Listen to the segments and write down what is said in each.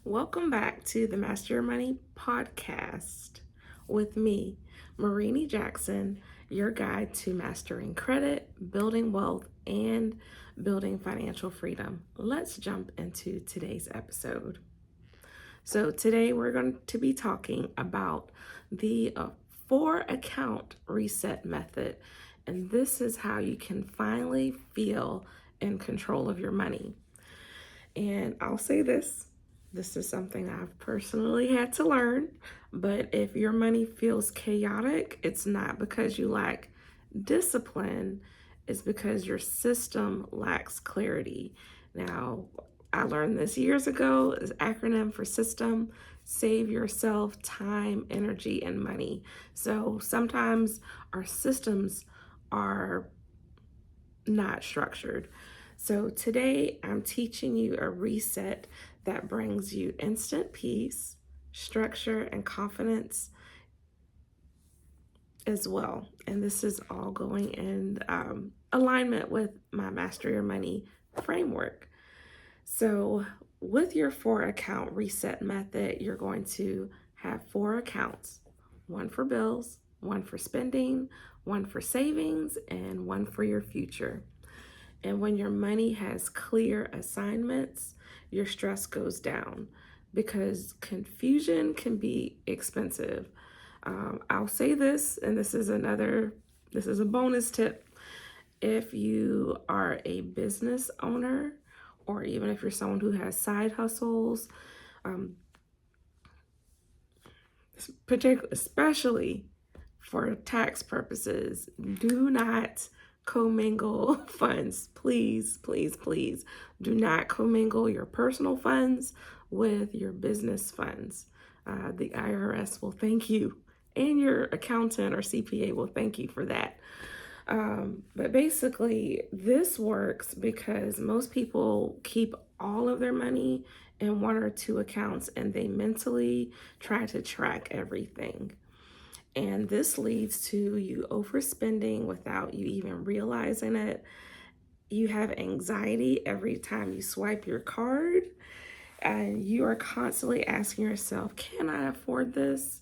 Welcome back to the Master Your Money podcast with me, Marini Jackson, your guide to mastering credit, building wealth, and building financial freedom. Let's jump into today's episode. So, today we're going to be talking about the 4 account reset method, and this is how you can finally feel in control of your money. And I'll say this is something I've personally had to learn. But if your money feels chaotic, it's not because you lack discipline, it's because your system lacks clarity. Now, I learned this years ago, is acronym for system: save yourself time, energy, and money. So sometimes our systems are not structured. So today I'm teaching you a reset that brings you instant peace, structure, and confidence as well. And this is all going in alignment with my Master Your Money framework. So with your 4 account reset method, you're going to have 4 accounts: one for bills, one for spending, one for savings, and one for your future. And when your money has clear assignments, your stress goes down because confusion can be expensive. I'll say this, and this is a bonus tip. If you are a business owner, or even if you're someone who has side hustles, um, especially for tax purposes, do not commingle funds. Please, please, please do not commingle your personal funds with your business funds. The IRS will thank you, and your accountant or CPA will thank you for that. But basically, this works because most people keep all of their money in 1 or 2 accounts and they mentally try to track everything. And this leads to you overspending without you even realizing it. You have anxiety every time you swipe your card, and you are constantly asking yourself, can I afford this?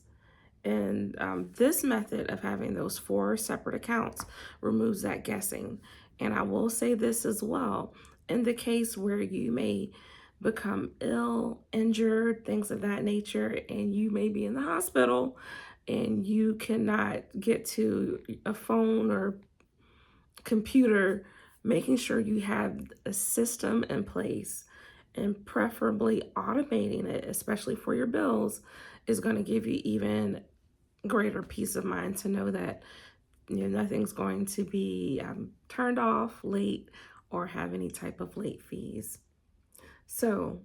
And this method of having those 4 separate accounts removes that guessing. And I will say this as well: in the case where you may become ill, injured, things of that nature, and you may be in the hospital and you cannot get to a phone or computer, making sure you have a system in place and preferably automating it, especially for your bills, is going to give you even greater peace of mind to know that nothing's going to be turned off late or have any type of late fees. So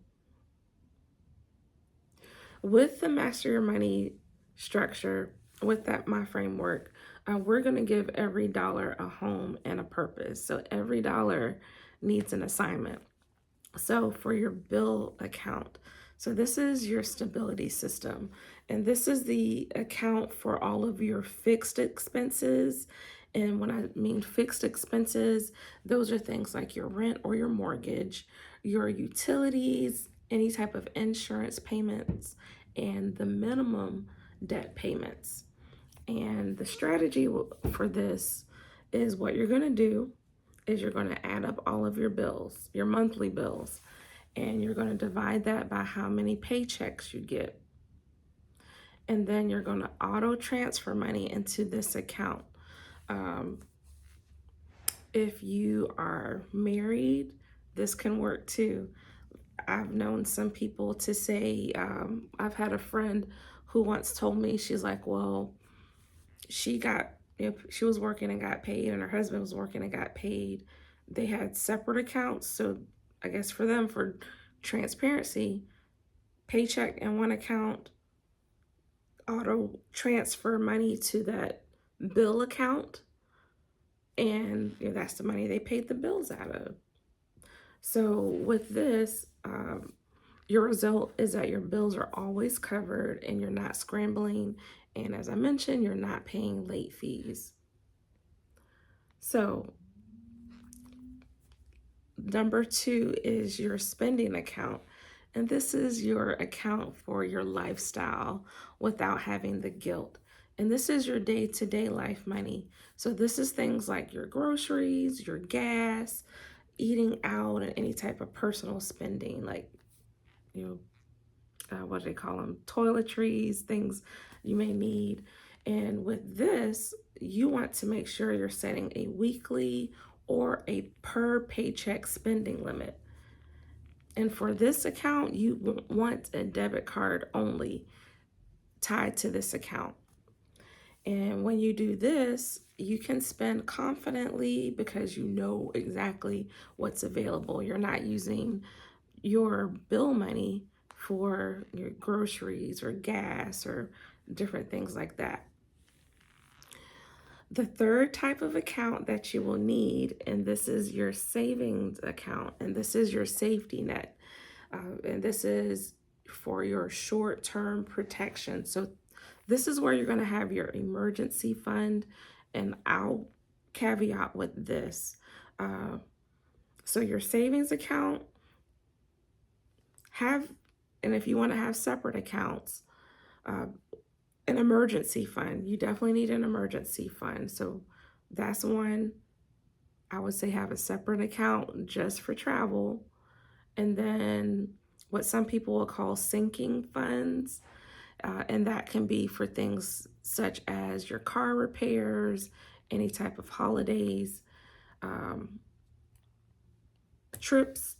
with the Master Your Money structure, with that my framework, we're going to give every dollar a home and a purpose. So every dollar needs an assignment. So for your bill account, so this is your stability system, and this is the account for all of your fixed expenses. And when I mean fixed expenses, those are things like your rent or your mortgage, your utilities, any type of insurance payments, and the minimum debt payments. And the strategy for this is, what you're going to do is you're going to add up all of your bills, your monthly bills, and you're going to divide that by how many paychecks you get. And then you're going to auto transfer money into this account. If you are married, this can work too. I've known some people to say, I've had a friend who once told me, she's like, well, she was working and got paid, and her husband was working and got paid. They had separate accounts. So I guess for them, for transparency, paycheck in one account, auto transfer money to that bill account, and that's the money they paid the bills out of. So with this, your result is that your bills are always covered and you're not scrambling. And as I mentioned, you're not paying late fees. So number 2 is your spending account. And this is your account for your lifestyle without having the guilt. And this is your day to day life money. So, this is things like your groceries, your gas, eating out, and any type of personal spending, like, you know, what do they call them? Toiletries, things you may need. And with this, you want to make sure you're setting a weekly or a per paycheck spending limit. And for this account, you want a debit card only tied to this account. And when you do this, you can spend confidently because you know exactly what's available. You're not using your bill money for your groceries or gas or different things like that. The third type of account that you will need, and this is your savings account, and this is your safety net, and this is for your short term protection. So, this is where you're going to have your emergency fund, and I'll caveat with this. Uh, so, your savings account, have, and if you want to have separate accounts, uh, an emergency fund. You definitely need an emergency fund. So, that's one. I would say have a separate account just for travel. And then what some people will call sinking funds. And that can be for things such as your car repairs, any type of holidays, um, trips,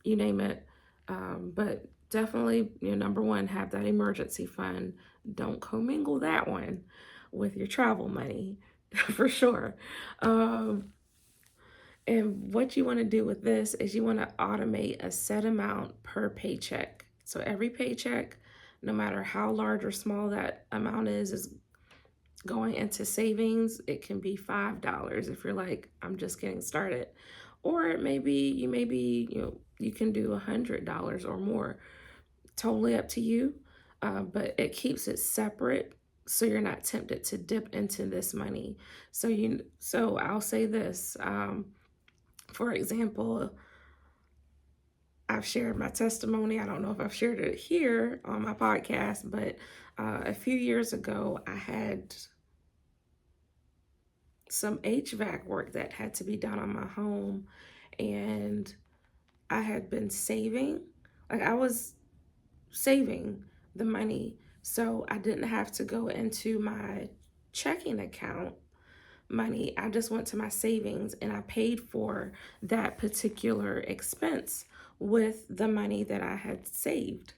you name it. But definitely, number one, have that emergency fund. Don't commingle that one with your travel money for sure. Um, and what you want to do with this is you want to automate a set amount per paycheck. So every paycheck, no matter how large or small that amount is going into savings. It can be $5 if you're like, I'm just getting started. Or it may be, you can do $100 or more. Totally up to you. But it keeps it separate so you're not tempted to dip into this money. So I'll say this. For example, I've shared my testimony. I don't know if I've shared it here on my podcast, but a few years ago, I had some HVAC work that had to be done on my home, and I had been saving. Like, I was saving the money so I didn't have to go into my checking account money. I just went to my savings and I paid for that particular expense with the money that I had saved.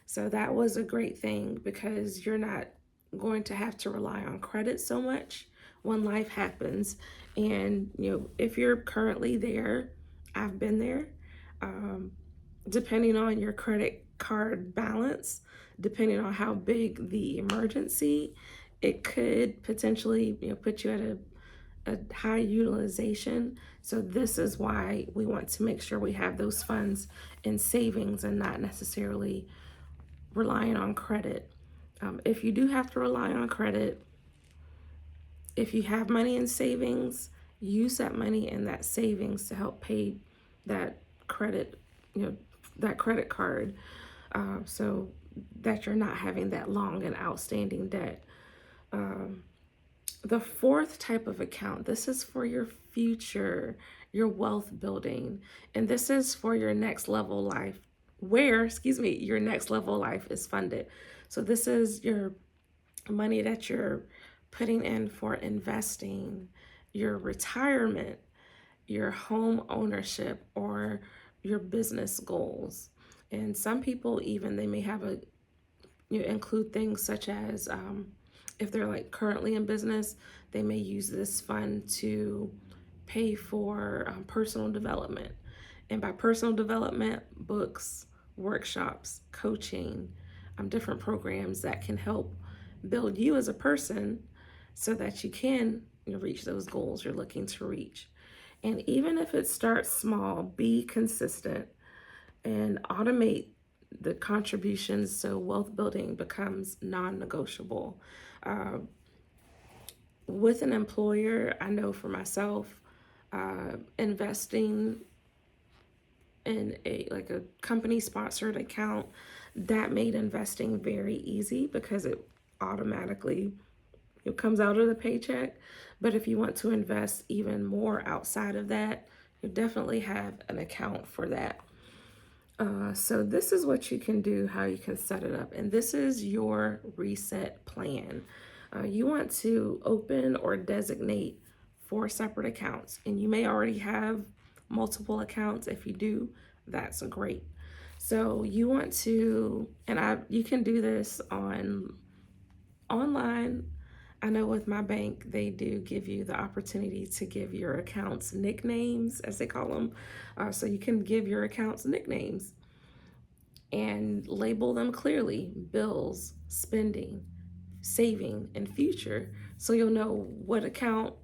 So that was a great thing because you're not going to have to rely on credit so much when life happens. And, if you're currently there, I've been there. Um, Depending on your credit card balance, depending on how big the emergency, it could potentially, put you at a high utilization. So this is why we want to make sure we have those funds in savings and not necessarily relying on credit. If you do have to rely on credit, if you have money in savings, use that money in that savings to help pay that credit, that credit card, so that you're not having that long and outstanding debt. Um, the fourth type of account, this is for your future, your wealth building, and this is for your next level life, your next level life is funded. So this is your money that you're putting in for investing, your retirement, your home ownership, or your business goals. And some people even they may have include things such as if they're like currently in business, they may use this fund to pay for personal development. And by personal development, books, workshops, coaching, different programs that can help build you as a person so that you can reach those goals you're looking to reach. And even if it starts small, be consistent and automate the contributions so wealth building becomes non-negotiable. Uh, with an employer, I know for myself, investing in a company sponsored account, that made investing very easy because it comes out of the paycheck. But if you want to invest even more outside of that, you definitely have an account for that. So this is what you can do, how you can set it up. And this is your reset plan. You want to open or designate 4 separate accounts. And you may already have multiple accounts. If you do, that's great. So you want to, you can do this online. I know with my bank, they do give you the opportunity to give your accounts nicknames, as they call them. So you can give your accounts nicknames and label them clearly: bills, spending, saving, and future. So you'll know what account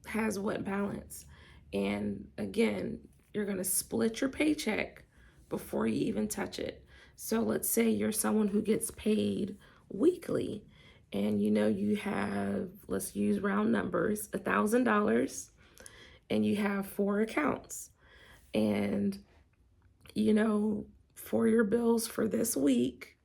has what balance. And again, you're going to split your paycheck before you even touch it. So let's say you're someone who gets paid weekly and you have, let's use round numbers, $1,000, and you have 4 accounts. And for your bills for this week,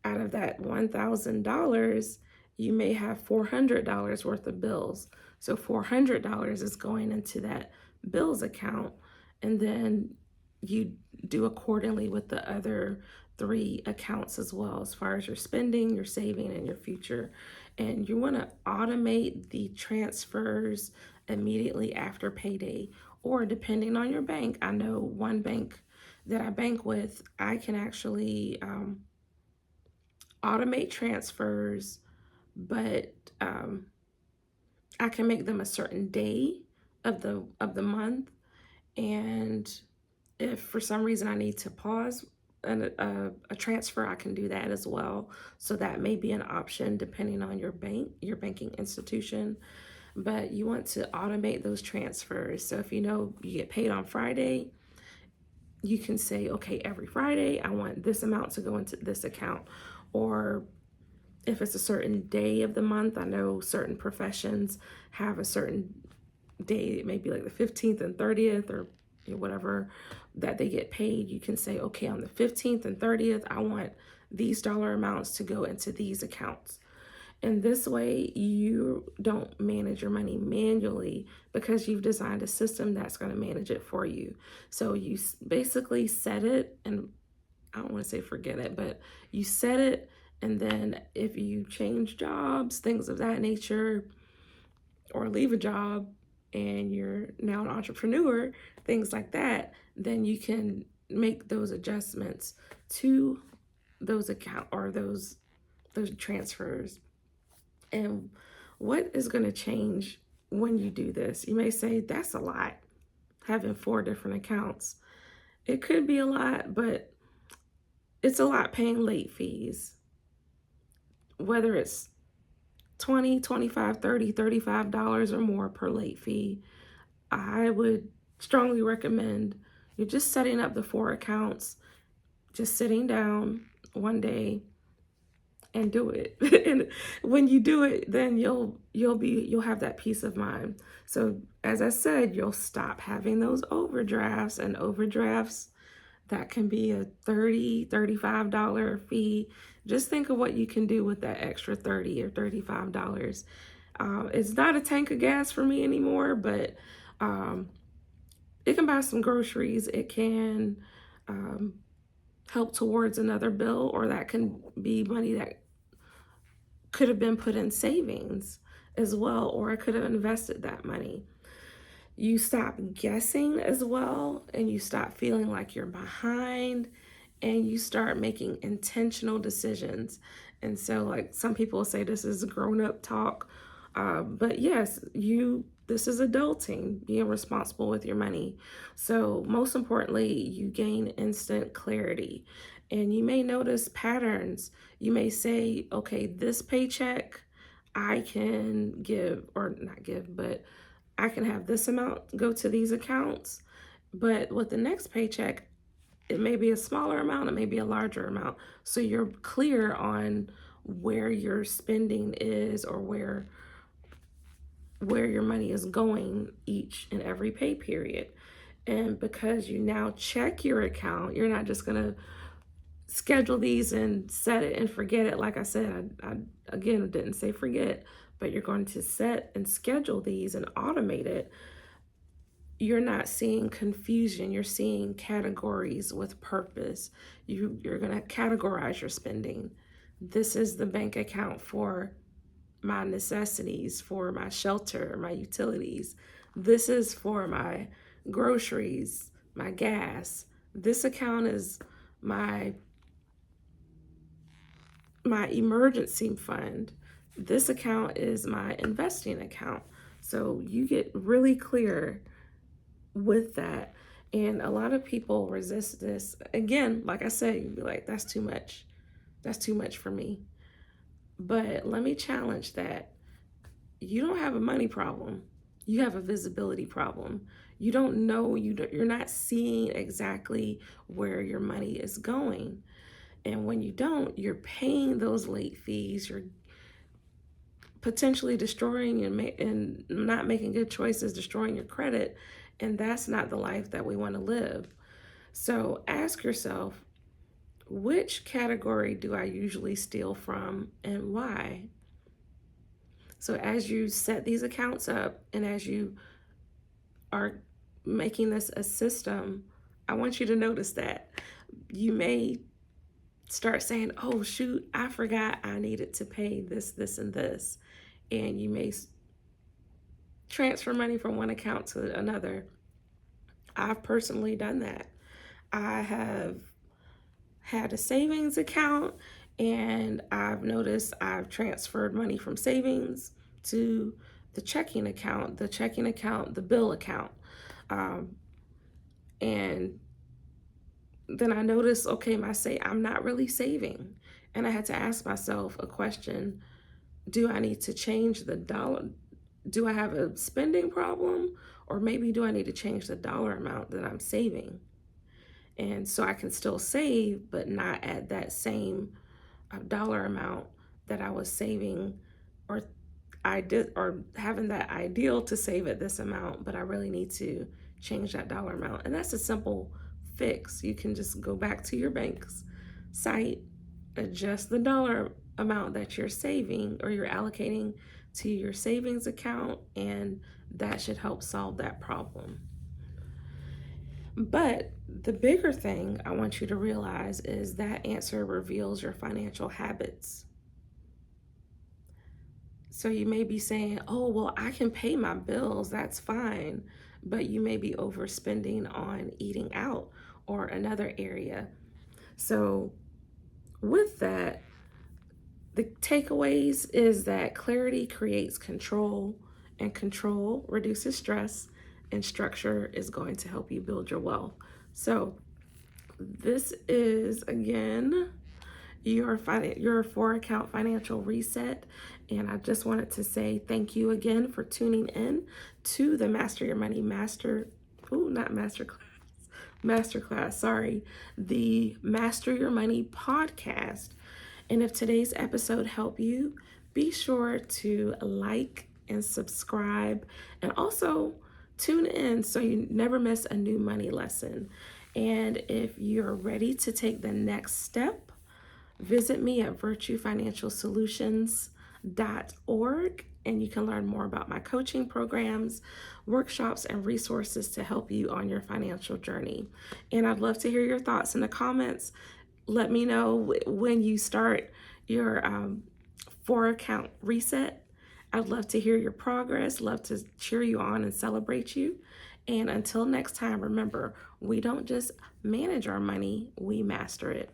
out of that $1,000, you may have $400 worth of bills. So $400 is going into that bills account, and then you do accordingly with the other 3 accounts as well, as far as your spending, your saving, and your future. And you want to automate the transfers immediately after payday, or depending on your bank. I know one bank that I bank with, I can actually automate transfers, but I can make them a certain day of the month. And if for some reason I need to pause a transfer, I can do that as well. So that may be an option depending on your banking institution. But you want to automate those transfers. So if you get paid on Friday, you can say, okay, every Friday I want this amount to go into this account. Or if it's a certain day of the month, I know certain professions have a certain day, it may be like the 15th and 30th or whatever, that they get paid. You can say, okay, on the 15th and 30th, I want these dollar amounts to go into these accounts. And this way, you don't manage your money manually because you've designed a system that's going to manage it for you. So you basically set it, and I don't want to say forget it, but you set it. And then if you change jobs, things of that nature, or leave a job and you're now an entrepreneur, things like that, then you can make those adjustments to those account or those transfers. And what is going to change when you do this? You may say, that's a lot, having 4 different accounts. It could be a lot, but it's a lot paying late fees. Whether it's $20, $25, $30, $35 or more per late fee, I would strongly recommend you're just setting up the 4 accounts, just sitting down one day and do it. And when you do it, then you'll have that peace of mind. So as I said, you'll stop having those overdrafts, and overdrafts, that can be a $30, $35 fee. Just think of what you can do with that extra $30 or $35. It's not a tank of gas for me anymore, but it can buy some groceries. It can help towards another bill, or that can be money that could have been put in savings as well, or I could have invested that money. You stop guessing as well, and you stop feeling like you're behind, and you start making intentional decisions. And so, like, some people say this is grown-up talk, but yes, this is adulting, being responsible with your money. So most importantly, you gain instant clarity, and you may notice patterns. You may say, okay, this paycheck I can give, or not give, but I can have this amount go to these accounts. But with the next paycheck, it may be a smaller amount, it may be a larger amount. So you're clear on where your spending is, or where your money is going each and every pay period. And because you now check your account, you're not just going to schedule these and set it and forget it. Like I said, I again didn't say forget, but you're going to set and schedule these and automate it. You're not seeing confusion, you're seeing categories with purpose. You're going to categorize your spending. This is the bank account for my necessities, for my shelter, my utilities. This is for my groceries, my gas. This account is my emergency fund. This account is my investing account. So you get really clear with that. And a lot of people resist this. Again, like I said, you'd be like, that's too much. That's too much for me. But let me challenge that. You don't have a money problem. You have a visibility problem. You don't know, you're not seeing exactly where your money is going. And when you don't, you're paying those late fees. You're potentially destroying and not making good choices, destroying your credit. And that's not the life that we want to live. So ask yourself, which category do I usually steal from and why? So as you set these accounts up and as you are making this a system, I want you to notice that you may start saying, oh, shoot, I forgot I needed to pay this, this, and this. And you may transfer money from one account to another. I've personally done that. I have had a savings account and I've noticed I've transferred money from savings to the checking account, the bill account. And then I noticed, okay, I'm not really saving. And I had to ask myself a question. Do I need to change the dollar? Do I have a spending problem? Or maybe do I need to change the dollar amount that I'm saving? And so I can still save, but not at that same dollar amount that I was saving, or or having that ideal to save at this amount, but I really need to change that dollar amount. And that's a simple fix. You can just go back to your bank's site, adjust the dollar amount that you're saving or you're allocating to your savings account, and that should help solve that problem. But the bigger thing I want you to realize is that answer reveals your financial habits. So you may be saying, oh, well, I can pay my bills, that's fine. But you may be overspending on eating out or another area. So with that, the takeaways is that clarity creates control, and control reduces stress, and structure is going to help you build your wealth. So this is, again, your 4-account financial reset. And I just wanted to say thank you again for tuning in to the Master Your Money the Master Your Money podcast. And if today's episode helped you, be sure to like and subscribe, and also tune in so you never miss a new money lesson. And if you're ready to take the next step, visit me at virtuefinancialsolutions.org, and you can learn more about my coaching programs, workshops, and resources to help you on your financial journey. And I'd love to hear your thoughts in the comments. Let me know when you start your 4-account reset. I'd love to hear your progress, love to cheer you on and celebrate you. And until next time, remember, we don't just manage our money, we master it.